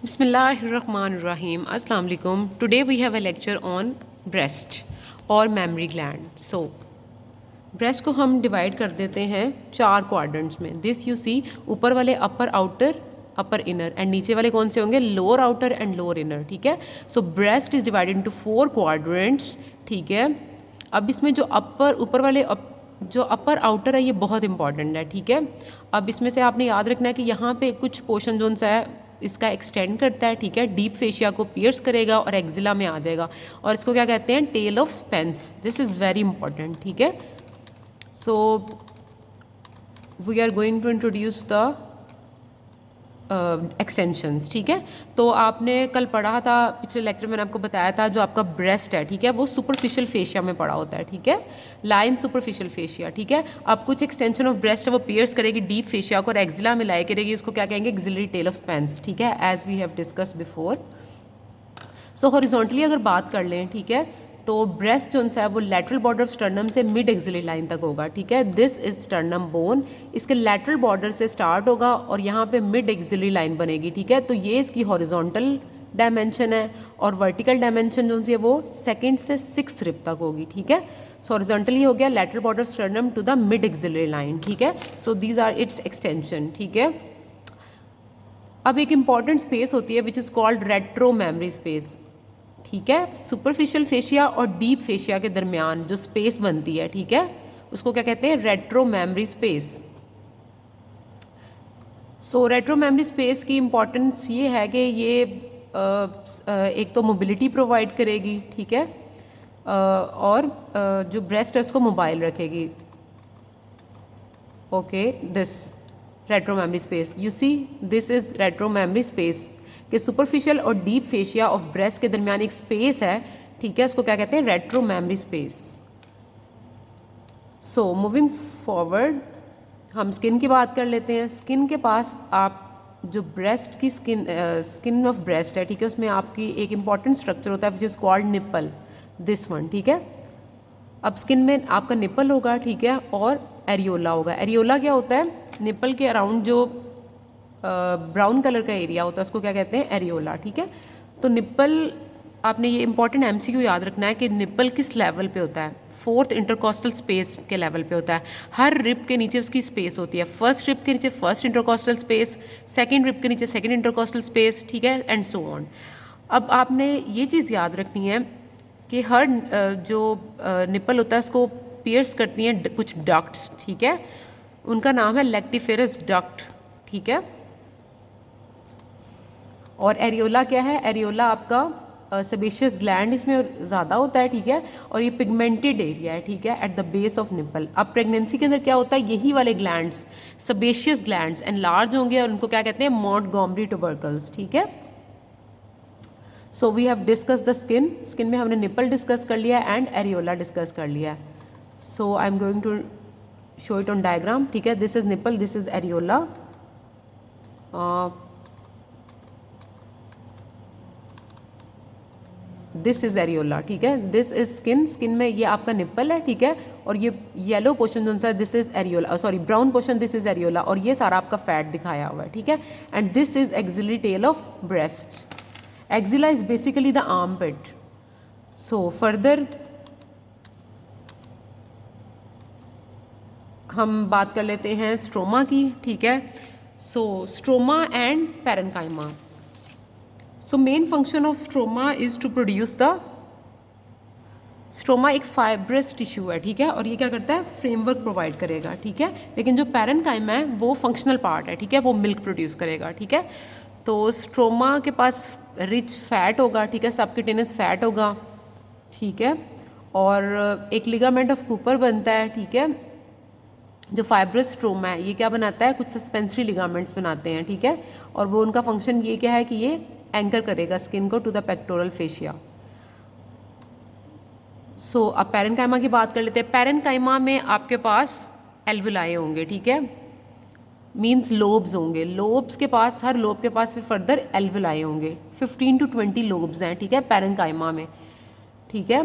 Bismillahirrahmanirrahim. Assalamu alaikum. Today we have a lecture on breast और mammary gland. So breast को हम divide कर देते हैं 4 क्वाड्रेंट्स में. दिस यू सी, ऊपर वाले अपर आउटर अपर इनर एंड नीचे वाले कौन से होंगे, lower outer and lower inner. ठीक है. सो breast is divided into 4 quadrants. ठीक है. अब इसमें जो ऊपर वाले जो अपर आउटर है ये बहुत इंपॉर्टेंट है. ठीक है. अब इसमें से आपने याद रखना है कि यहाँ पे कुछ पोर्शन जोन सा है इसका एक्सटेंड करता है. ठीक है. डीप फेशिया को पियर्स करेगा और एक्जिला में आ जाएगा और इसको क्या कहते हैं, tail of Spence. This is very important. ठीक है. So we are going to introduce the extensions. ठीक है. तो आपने कल पढ़ा था, पिछले लेक्चर में मैंने आपको बताया था, जो आपका ब्रेस्ट है, ठीक है, वो सुपरफिशियल फेशिया में पड़ा होता है. ठीक है. Line superficial fascia. ठीक है. अब कुछ एक्सटेंशन ऑफ ब्रेस्ट है वो पियर्स करेगी डीप फेशिया को और एक्जिला में लाए करेगी. उसको क्या कहेंगे, एक्सिलरी टेल ऑफ स्पेंस. ठीक है. As we have discuss before. So horizontally अगर बात कर लें, ठीक है, तो ब्रेस्ट जो है वो लेटरल बॉर्डर ऑफ स्टर्नम से मिड एक्सिलरी लाइन तक होगा. ठीक है. This is sternum bone. इसके लेटरल बॉर्डर से स्टार्ट होगा और यहाँ पे मिड एक्सिलरी लाइन बनेगी. ठीक है. तो ये इसकी हॉरिजॉन्टल डायमेंशन है और वर्टिकल डायमेंशन जो है वो 2nd से 6th रिब तक होगी. ठीक है. सो हॉरिजॉन्टली हो गया lateral border sternum to the mid axillary line. ठीक है. So these are its extension. ठीक है. अब एक इंपॉर्टेंट स्पेस होती है which is called retro mammary space. ठीक है. सुपरफिशियल फेशिया और डीप फेशिया के दरमियान जो स्पेस बनती है, ठीक है, उसको क्या कहते हैं, रेट्रो मेमरी स्पेस. सो रेट्रो मेमरी स्पेस की इम्पोर्टेंस ये है कि ये एक तो मोबिलिटी प्रोवाइड करेगी. ठीक है. और जो ब्रेस्ट है उसको मोबाइल रखेगी. Okay. This retro mammary space, you see, this is retro mammary space कि सुपरफिशियल और डीप फेशिया ऑफ ब्रेस्ट के दरमियान एक स्पेस है. ठीक है. उसको क्या कहते हैं, retro mammary space. So moving forward हम स्किन की बात कर लेते हैं. स्किन के पास आप जो ब्रेस्ट की स्किन ऑफ ब्रेस्ट है, ठीक है, उसमें आपकी एक इंपॉर्टेंट स्ट्रक्चर होता है which is called nipple. This one. ठीक है. अब स्किन में आपका निप्पल होगा. ठीक है. और एरियोला होगा. एरियोला क्या होता है, निप्पल के अराउंड जो ब्राउन कलर का एरिया होता है उसको क्या कहते हैं, एरियोला. ठीक है. तो निप्पल, आपने ये इंपॉर्टेंट एमसीक्यू याद रखना है कि निप्पल किस लेवल पे होता है, 4th इंटरकोस्टल स्पेस के लेवल पे होता है. हर रिब के नीचे उसकी स्पेस होती है. फर्स्ट रिब के नीचे first intercostal space, second rib के नीचे सेकंड इंटरकोस्टल स्पेस. ठीक है. And so on. अब आपने ये चीज़ याद रखनी है कि हर जो निप्पल होता है उसको पियर्स करती हैं कुछ डक्ट्स. ठीक है. उनका नाम है लेक्टिफेरस डक्ट. ठीक है. और एरियोला क्या है, एरियोला आपका सेबेशियस ग्लैंड इसमें ज़्यादा होता है. ठीक है. और ये पिगमेंटेड एरिया है. ठीक है. At the base of nipple. अब प्रेगनेंसी के अंदर क्या होता है, यही वाले ग्लैंड्स, सेबेशियस ग्लैंड्स एनलार्ज होंगे और उनको क्या कहते हैं, मोंटगोमरी ट्यूबरकल्स. ठीक है. So we have discuss the skin. Skin में हमने निप्पल डिस्कस कर लिया एंड एरियोला डिस्कस कर लिया. So I am going to show it on diagram. ठीक है. This is nipple, this is areola. This is areola. ठीक है. This is skin. स्किन में ये आपका निप्पल है. ठीक है. और ये येलो पोर्शन जो है this is areola, sorry brown portion this is areola, और ये सारा आपका फैट दिखाया हुआ है. ठीक है. And this is axillary tail of breast. Axilla is basically the armpit. So further हम बात कर लेते हैं स्ट्रोमा की. ठीक है. So stroma and parenchyma. So main function of stroma is to produce the, stroma एक फाइब्रस टिश्यू है. ठीक है. और ये क्या करता है, फ्रेमवर्क प्रोवाइड करेगा. ठीक है. लेकिन जो पैरेन्काइमा है वो फंक्शनल पार्ट है. ठीक है. वो मिल्क प्रोड्यूस करेगा. ठीक है. तो स्ट्रोमा के पास रिच फैट होगा. ठीक है. सबक्यूटेनियस फैट होगा. ठीक है. और एक लिगामेंट ऑफ कूपर बनता है. ठीक है. जो फाइब्रस स्ट्रोमा है ये क्या बनाता है, कुछ सस्पेंसरी लिगामेंट्स बनाते हैं. ठीक है. और वो उनका फंक्शन ये क्या है कि ये एंकर करेगा स्किन को टू द पेक्टोरल फेशिया. सो अब पैरेन्काइमा की बात कर लेते हैं. पैरेन्काइमा में आपके पास एल्वुलाई होंगे. ठीक है. मीन्स लोब्स होंगे. लोब्स के पास, हर लोब के पास फिर फर्दर एल्वुलाई होंगे. 15 to 20 लोब्स हैं. ठीक है. पैरेन्काइमा में. ठीक है.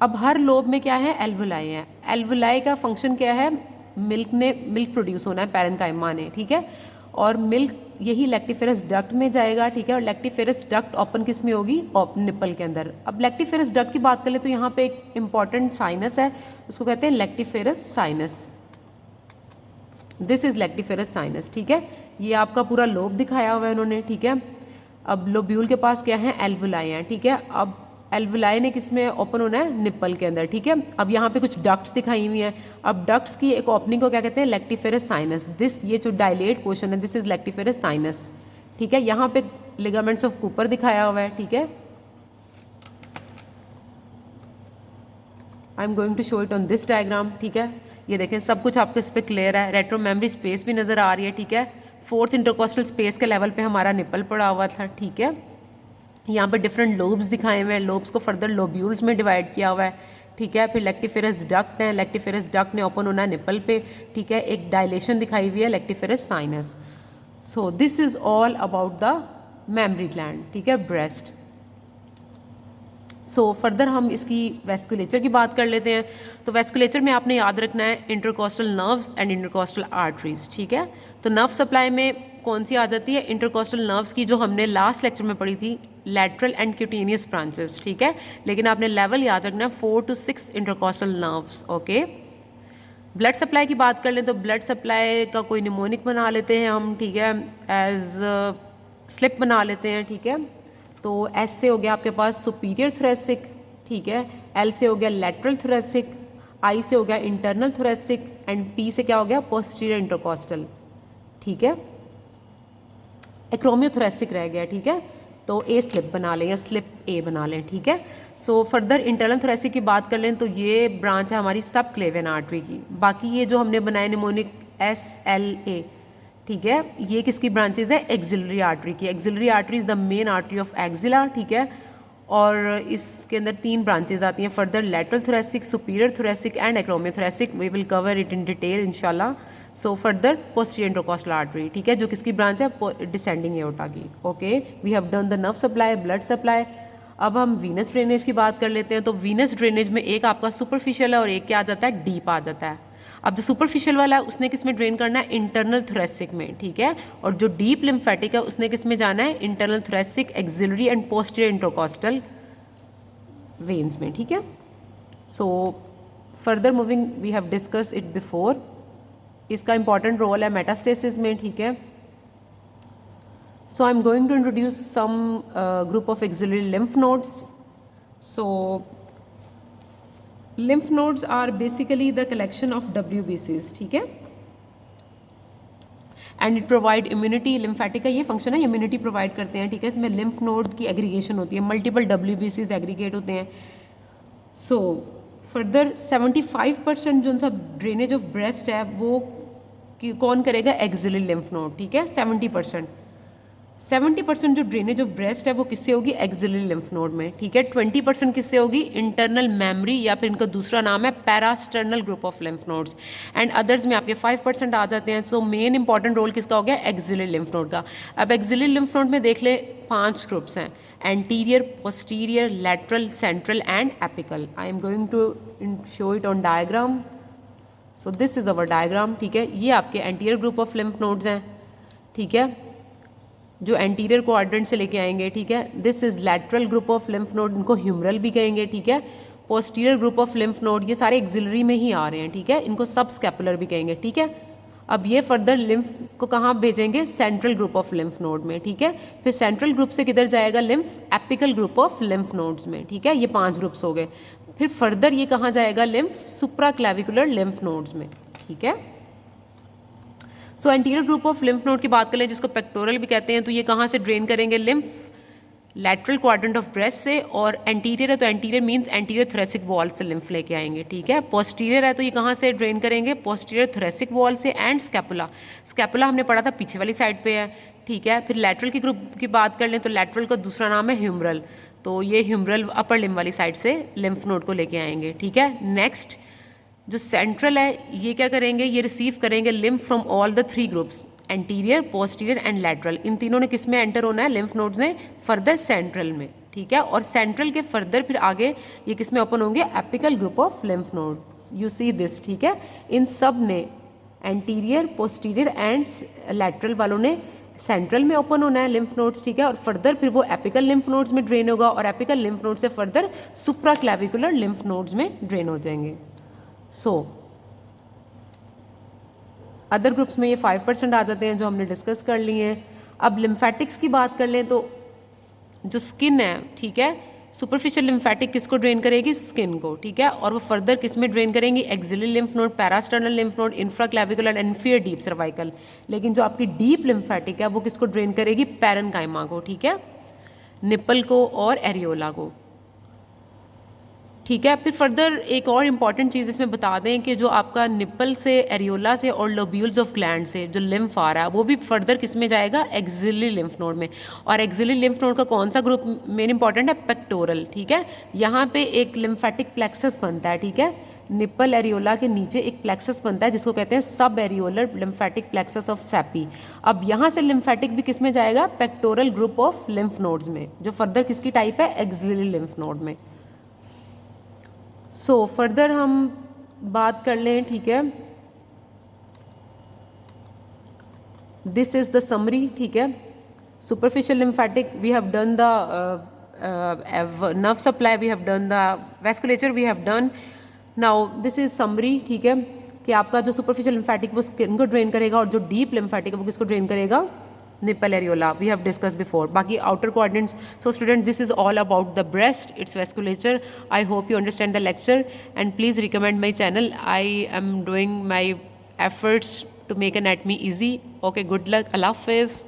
अब हर लोब में क्या है, एल्वुलाई है. एल्वुलाई का फंक्शन क्या है, मिल्क प्रोड्यूस होना है पैरेन्काइमा ने. ठीक है. और मिल्क यही लेक्टिफेरस डक्ट में जाएगा, ठीक है। और लेक्टिफेरस डक्ट ओपन किस में होगी? निप्पल के अंदर। अब लेक्टिफेरस डक्ट की बात करें तो यहाँ पे एक इंपॉर्टेंट साइनस है, उसको कहते हैं lactiferous sinus. This is lactiferous sinus, ठीक है। ये आपका पूरा लोब दिखाया हुआ है इन्होंने, ठीक है। अब लोब्यूल के पास क्या है? एल्वुलाई हैं, ठीक है। अब एल्वुलाई ने किस में ओपन होना है? निप्पल के अंदर, ठीक है। अब यहाँ पे कुछ डक्ट्स दिखाई हुई हैं। अब डक्ट्स की एक ओपनिंग को क्या कहते हैं? Lactiferous sinus. दिस, ये जो डायलेट पोर्शन है, दिस इज लेक्टिफेरस साइनस, ठीक है। यहाँ पे लिगामेंट्स ऑफ कूपर दिखाया हुआ है, ठीक है। I am going to show it on this diagram, ठीक है। ये देखें, सब कुछ आपको इस पर क्लियर है। रेट्रो मेमोरी स्पेस भी नज़र आ रही है, ठीक है। फोर्थ इंटरकोस्टल स्पेस के लेवल पे हमारा निप्पल पड़ा हुआ था, ठीक है। यहाँ पर डिफरेंट लोब्स दिखाए हुए हैं, लोब्स को फर्दर लोब्यूल्स में डिवाइड किया हुआ है, ठीक है। फिर लेक्टिफेरस डक्ट है, लेक्टिफेरस डक्ट ने ओपन होना है निप्पल पे, ठीक है। एक डायलेशन दिखाई हुई है, lactiferous sinus. So this is all about the memory gland, ठीक है, ब्रेस्ट। सो फर्दर हम इसकी वेस्कुलेचर की बात कर लेते हैं। तो वेस्कुलेचर में आपने याद रखना है intercostal nerves and intercostal arteries, ठीक है। तो नर्व सप्लाई में कौन सी आ जाती है? इंटरकोस्टल नर्व्स की, जो हमने लास्ट लेक्चर में पढ़ी थी, लैटरल एंड क्यूटेनियस ब्रांचेस, ठीक है। लेकिन आपने लेवल याद रखना है 4 to 6 intercostal nerves, okay. Blood supply की बात कर लें तो ब्लड सप्लाई का कोई निमोनिक बना लेते हैं हम, ठीक है, एज स्लिप बना लेते हैं, ठीक है। तो एस से हो गया आपके पास सुपीरियर थोरेसिक, ठीक है। एल से हो गया लैटरल थोरेसिक, आई से हो गया इंटरनल थोरेसिक, एंड पी से क्या हो गया? पोस्टीरियर इंटरकोस्टल, ठीक है। एक्रोमियोथोरेसिक रह गया, ठीक है। तो ए स्लिप बना लें या स्लिप ए बना लें, ठीक है। सो फर्दर इंटरनल थोरेसिक की बात कर लें तो ये ब्रांच है हमारी सब क्लेवियन आर्टरी की। बाकी ये जो हमने बनाए निमोनिक एस एल ए, ठीक है, ये किसकी ब्रांचेज है? एक्सिलरी आर्टरी की। Axillary artery is the main artery of axilla, ठीक है। और इसके अंदर 3 ब्रांचेज आती हैं further, lateral thoracic, superior thoracic and acromiothoracic. We will cover it in detail इंशाल्लाह। So further posterior intercostal artery, ठीक है, जो किसकी ब्रांच है? डिसेंडिंग एओर्टा की, okay. We have done the nerve supply, blood supply. अब हम वीनस ड्रेनेज की बात कर लेते हैं। तो वीनस ड्रेनेज में एक आपका सुपरफिशियल है और एक क्या आ जाता है? डीप आ जाता है। अब जो सुपरफिशियल वाला है उसने किस में ड्रेन करना है? इंटरनल थोरेसिक में, ठीक है। और जो डीप लिम्फेटिक है उसने किस में जाना है? Internal thoracic, axillary and posterior intercostal veins में, ठीक है। So further moving, we have discuss it before. इसका इंपॉर्टेंट रोल है मेटास्टेसिस में, ठीक है। So I am going to introduce some group of axillary lymph nodes. सो lymph nodes are basically the collection of WBCs, ठीक है, and it provide immunity. Lymphatic का ये फंक्शन है, इम्यूनिटी प्रोवाइड करते हैं, ठीक है। इसमें लिम्फ नोड की एग्रीगेशन होती है, मल्टीपल WBCs एग्रीगेट होते हैं। सो फर्दर 75% जो सा ड्रेनेज ऑफ ब्रेस्ट है वो कौन करेगा? एक्सिलरी लिम्फ नोड, ठीक है। 70% जो ड्रेनेज ऑफ ब्रेस्ट है वो किससे होगी? एक्सिलरी लिम्फ नोड में, ठीक है। 20% किससे होगी? इंटरनल मेमोरी, या फिर इनका दूसरा नाम है parasternal group of lymph nodes, and others में आपके 5% आ जाते हैं। सो मेन इंपॉर्टेंट रोल किसका हो गया? एक्सिलरी लिम्फ नोड का। अब एक्सिलरी लिम्फ नोड में देख ले 5 ग्रुप्स हैं, anterior, posterior, lateral, central and apical. I am going to show it on diagram. So this is our diagram, ठीक है। ये आपके anterior group of lymph nodes हैं, ठीक है, जो एंटीरियर क्वाड्रेंट से लेके आएंगे, ठीक है। This is lateral group of lymph node, इनको ह्यूमरल भी कहेंगे, ठीक है। Posterior group of lymph node, ये सारे एक्सिलरी में ही आ रहे हैं, ठीक है, इनको सब स्कैपुलर भी कहेंगे, ठीक है। अब ये फर्दर लिम्फ को कहाँ भेजेंगे? Central group of lymph node में, ठीक है। फिर सेंट्रल ग्रुप से किधर जाएगा lymph? Apical group of lymph nodes में, ठीक है। ये 5 ग्रुप्स हो गए। फिर फर्दर ये कहाँ जाएगा? लिम्फ सुप्रा क्लैविकुलर लिम्फ नोड्स में, ठीक है। सो anterior group of lymph node की बात करें जिसको पेक्टोरल भी कहते हैं, तो ये कहाँ से ड्रेन करेंगे? Lymph lateral quadrant of breast से, और एंटीरियर है तो anterior means anterior thoracic wall से लिम्फ लेके आएंगे, ठीक है। पोस्टीरियर है तो ये कहाँ से ड्रेन करेंगे? पोस्टीरियर थोरेसिक वॉल से एंड स्कैपुला। स्कैपुला हमने पढ़ा था पीछे वाली साइड पे है, ठीक है। फिर लैटरल की ग्रुप की बात कर लें तो लैटरल का दूसरा नाम है ह्यूमरल, तो ये ह्यूमरल अपर लिम्ब वाली साइड से लिम्फ नोड को लेके आएंगे, ठीक है। नेक्स्ट जो सेंट्रल है ये क्या करेंगे? ये रिसीव करेंगे lymph from all the 3 groups, anterior, posterior and lateral. इन तीनों ने किस में एंटर होना है? लिम्फ नोड्स ने फर्दर सेंट्रल में, ठीक है। और सेंट्रल के फर्दर फिर आगे ये किस में ओपन होंगे? Apical group of lymph nodes. You see this, ठीक है। इन सब ने एंटीरियर, पोस्टीरियर एंड लैटरल वालों ने सेंट्रल में ओपन होना है लिम्फ नोड्स, ठीक है, और फर्दर फिर वो एपिकल लिम्फ नोड्स में ड्रेन होगा और एपिकल लिम्फ नोड से फर्दर सुप्रा क्लैविकुलर लिम्फ नोड्स में ड्रेन हो जाएंगे। सो अदर ग्रुप्स में ये 5% आ जाते हैं जो हमने डिस्कस कर लिए हैं। अब लिम्फेटिक्स की बात कर लें तो जो स्किन है, ठीक है, सुपरफिशियल लिम्फेटिक किसको ड्रेन करेगी? स्किन को, ठीक है, और वो फर्दर किस में ड्रेन करेंगी? Axillary lymph node, parasternal lymph node, infraclavicular and inferior deep cervical. लेकिन जो आपकी डीप लिम्फेटिक है वो किसको ड्रेन करेगी? पैरेन्काइमा को, ठीक है, निपल को और एरियोला को, ठीक है। फिर फर्दर एक और इम्पॉर्टेंट चीज़ इसमें बता दें कि जो आपका निपल से, एरियोला से और लोब्यूल्स ऑफ ग्लैंड से जो लिम्फ आ रहा है वो भी फर्दर किस में जाएगा? एक्सिलरी लिम्फ नोड में। और एक्सिलरी लिम्फ नोड का कौन सा ग्रुप मेन इंपॉर्टेंट है? पेक्टोरल, ठीक है। यहाँ पे एक लिम्फेटिक प्लेक्सस बनता है, ठीक है, निपल एरियोला के नीचे एक प्लेक्सस बनता है जिसको कहते हैं सब areolar lymphatic plexus of sappy. अब यहाँ से लिम्फेटिक भी किस में जाएगा? Pectoral group of lymph nodes में, जो फर्दर किसकी टाइप है? एक्सिलरी लिम्फ नोड में। सो फर्दर हम बात कर लें, ठीक है, दिस इज द समरी, ठीक है। Superficial lymphatic we have done the nerve supply, we have done the vasculature, we have done. Now this is summary, ठीक है, कि आपका जो सुपरफिशियल लिम्फेटिक वो स्किन को ड्रेन करेगा और जो डीप लिम्फेटिक है वो किसको ड्रेन करेगा? nipple areola, we have discussed before. Baki outer coordinates. So students, this is all about the breast, its vasculature. I hope you understand the lecture and please recommend my channel. I am doing my efforts to make anatomy easy. Okay, good luck. Allah Hafiz.